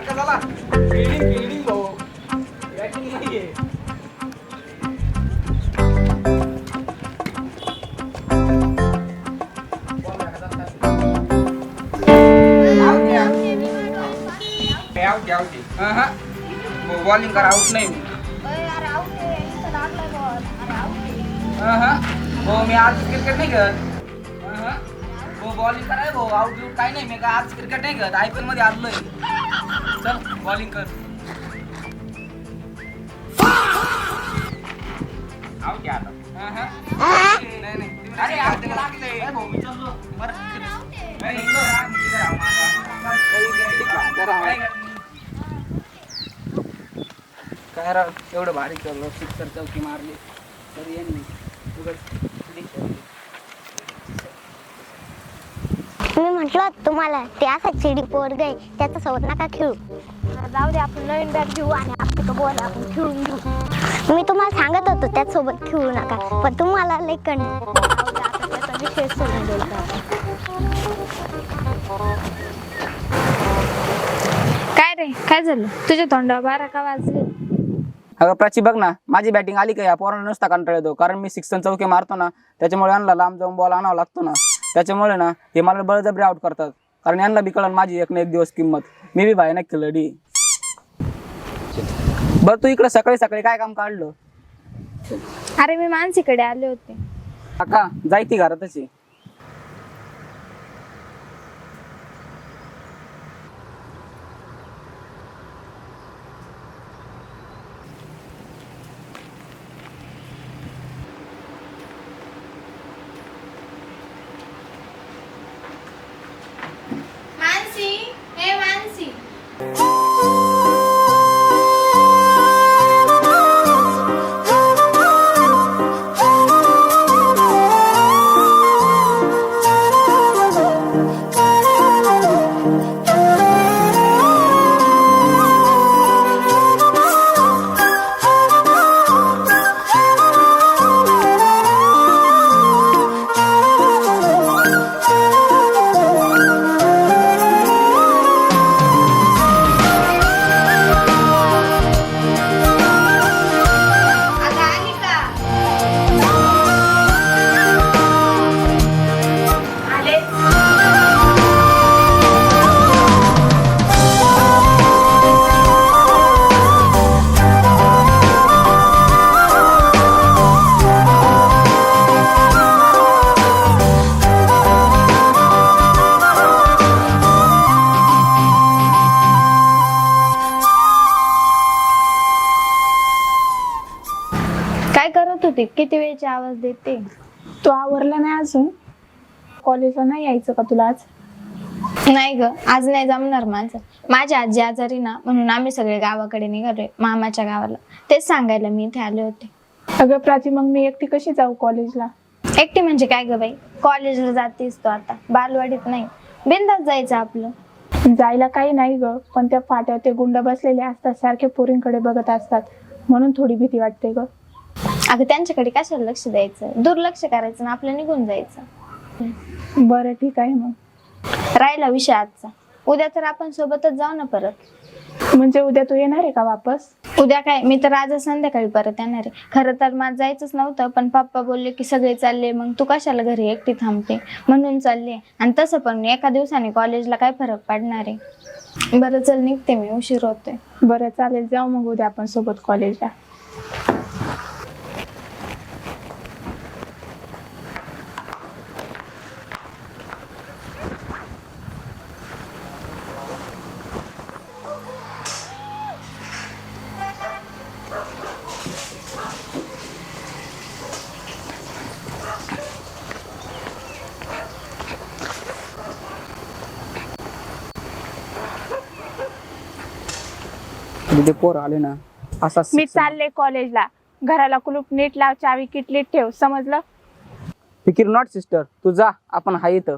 सारखं झाला fielding fielding भाऊ बॅटिंग नाहीये. बॉलिंग करा आउट नाही हो मी आज क्रिकेट नाही खेळत हो बॉलिंग कराय भाऊ आउट बिऊट काय नाही मी का आज क्रिकेट नाही खेळत IPL मध्ये आलोय चल बॉलिंग कर आउट आता नाही नाही अरे आउट लागले भाऊ मी चाललो काय राव एवढं भारी केलं सिक्सर चौकी मारली तरी यांनी मी म्हटलं तुम्हाला ते असा चिडी पोर गई त्याच्या सोबत नका खेळू. जाऊ दे आपण नवीन बॅट घेऊ आणि आपलं बॉल आपण खेळून घेऊ. मी तुम्हाला सांगत होतो त्याचसोबत खेळू नका पण तुम्हाला लई त्याचा विषय सोडून द्यायचा. काय रे काय झालं तुझ्या तोंडावर 12 का वाजले? अगं प्राची बघ ना माझी बॅटिंग आली का या पोरांना नुसता कंटाळा येतो कारण मी सिक्स चौके मारतो ना त्याच्यामुळे यांना लांब जाऊन बॉल आणावा लागतो ना त्याच्यामुळे ना हे मला बळजबरी आउट करतात कारण यांना बी कळण माझी एक ना एक दिवस किंमत मी बी बाहेर नाही खेळली. बरं तू इकडे सकाळी सकाळी काय काम काढलं? अरे मी मानसीकडे आले होते. काका जायती घरातच आहे. मानसी हे मानसी होती किती वेळची आवाज देते. तू आवरला नाही अजून? कॉलेजला नाही यायचं का तुला आज? नाही ग आज नाही जमणार माझं. माझी आजी आजारी ना म्हणून आम्ही सगळे गावाकडे निघालोय मामाच्या गावाला. तेच सांगायला मी इथे आले होते. अगं प्राची मग मी एकटी कशी जाऊ कॉलेजला? एकटी म्हणजे काय ग बाई कॉलेजला जातेस तू आता बालवाडीत नाही बिंदास जायचं आपलं. जायला काही नाही ग पण त्या फाट्यावर ते गुंड बसलेले असतात सारखे पोरींकडे बघत असतात म्हणून थोडी भीती वाटते ग. अगं त्यांच्याकडे कशाला लक्ष द्यायचं दुर्लक्ष करायचं ना आपलं निघून जायचं. बरं ठीक आहे मग. राहिला विषय आजचा. उद्या तर आपण सोबतच जाऊ ना परत. म्हणजे उद्या तू येणार आहे का वापस? उद्या काय मी तर आज संध्याकाळी परत येणार आहे. खरं तर मला जायचंच नव्हतं पण पप्पा बोलले की सगळे चालले मग तू कशाला घरी एकटी थांबते म्हणून चालले. आणि तसं पण एका दिवसाने कॉलेजला काय फरक पडणार आहे. बरं चल निघते मी उशीर होतोय. बरं चालेल जाऊ मग उद्या आपण सोबत कॉलेजला. तिथे पोर आले ना असा मी चालले कॉलेजला. घराला कुलूप नीट लाव चावी किटलीत ठेव समजलं? फिकीर नॉट सिस्टर तू जा आपण हाय इथं.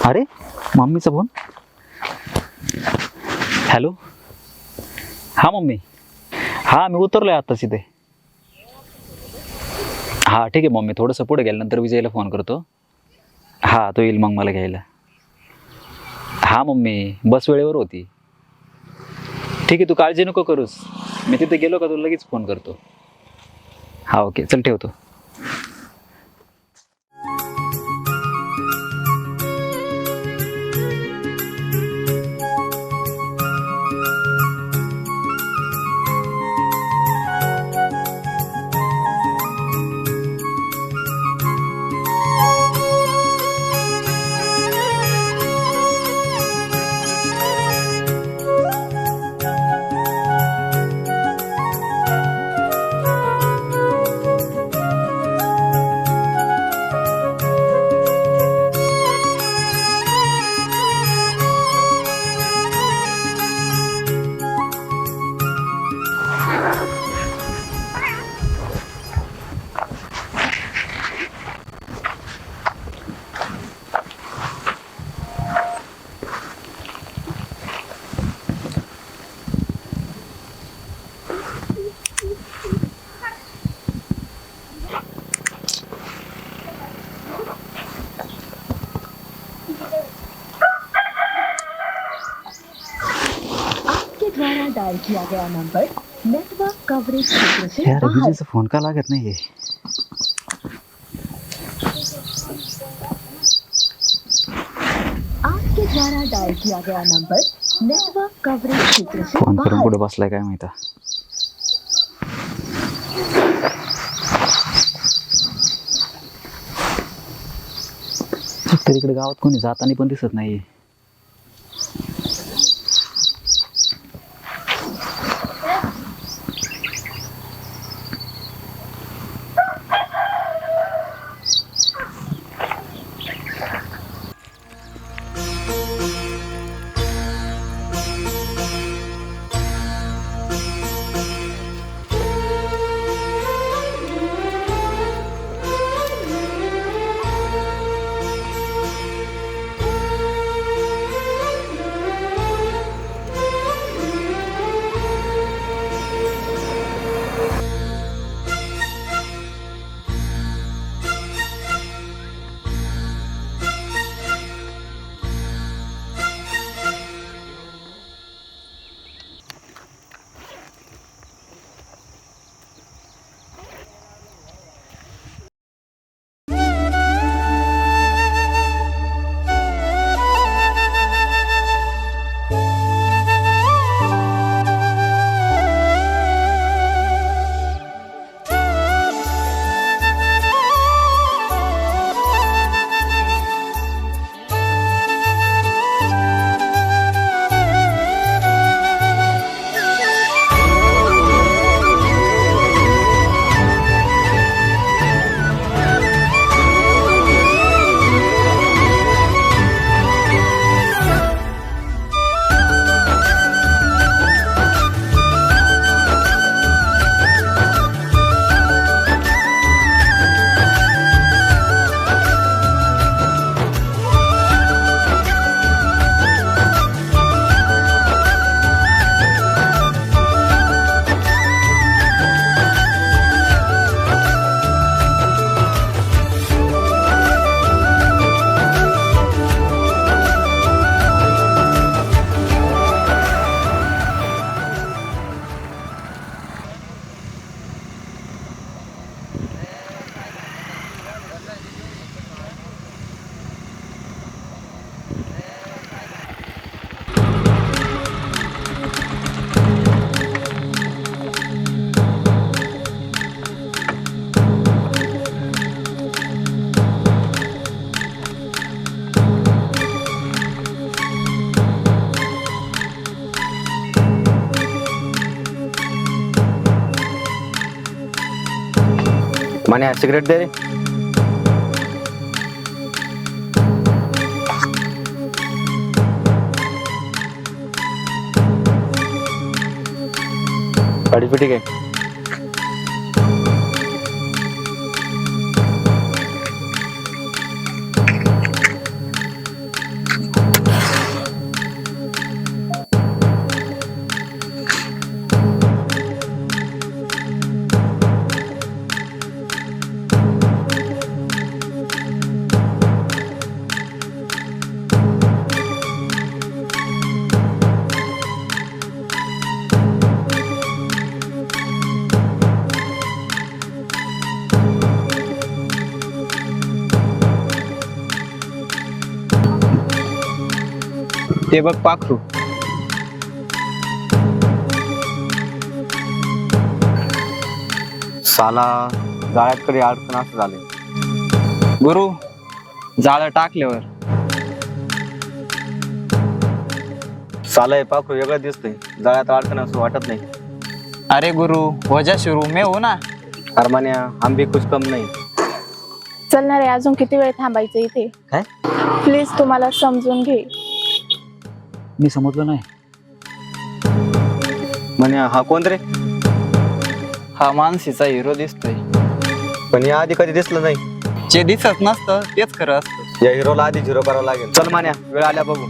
अरे मम्मीचा फोन. हॅलो. हा मम्मी. हा मी उतरलोय आत्ताच इथे. हा ठीक आहे मम्मी, थोडंसं पुढे गेल्यानंतर विजयला फोन करतो. हा तो येईल मग मला घ्यायला. हा मम्मी बस वेळेवर होती. ठीक आहे तू काळजी नको करूस, मी तिथे गेलो का तुला लगेच फोन करतो. हा ओके चल ठेवतो. द्वारा डायल किया गया नंबर नेटवर्क कवरेज क्षेत्र से यार बाहर. विजयचा फोन का लागत नाहीये. आपके द्वारा डायल किया गया नंबर नेटवर्क कवरेज क्षेत्र से फोन करून बाहर. कुठे बसलाय काय माहिती. तर इकडे गावात कोणी जाताना पण दिसत नाहीये. माने सिगरेट दे रे. गाडी पिटी काय. ते बघ पाखरू. साला जाळ्यात कधी अडकण असं झालंय. गुरु, जाळं टाकल्यावर साला हे पाखरू वेगळं दिसतंय, जाळ्यात अडकण असं वाटत नाही. अरे गुरु, वजा शुरू मे हो ना. अरमान्या आंबी कुछ कम नाही. चलणार आहे, अजून किती वेळ थांबायचं इथे? काय? प्लीज तुम्हाला समजून घे. मी समजलो नाही. म्हणे हा कोण रे? हा मानसीचा हिरो दिसतोय. पण या आधी कधी दिसलं नाही. जे दिसत नसतं तेच खरं असतं. या हिरोला आधी झिरो करावं लागेल. चल मान्या, वेळ आल्या बघू.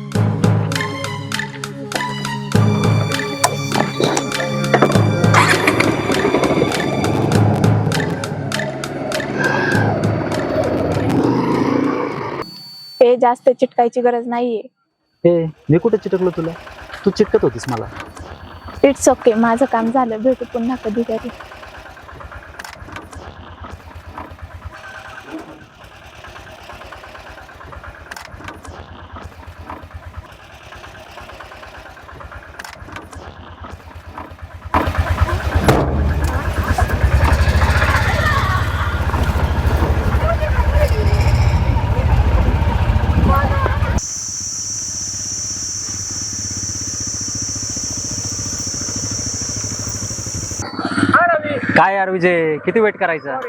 ते जास्त चिटकायची गरज नाहीये. ए मी कुठे चिटकलो तुला? तू चिटकत होतीस मला. इट्स ओके, माझं काम झालं. भेटू पुन्हा कधीतरी. काय यार विजय, किती वेट करायचा?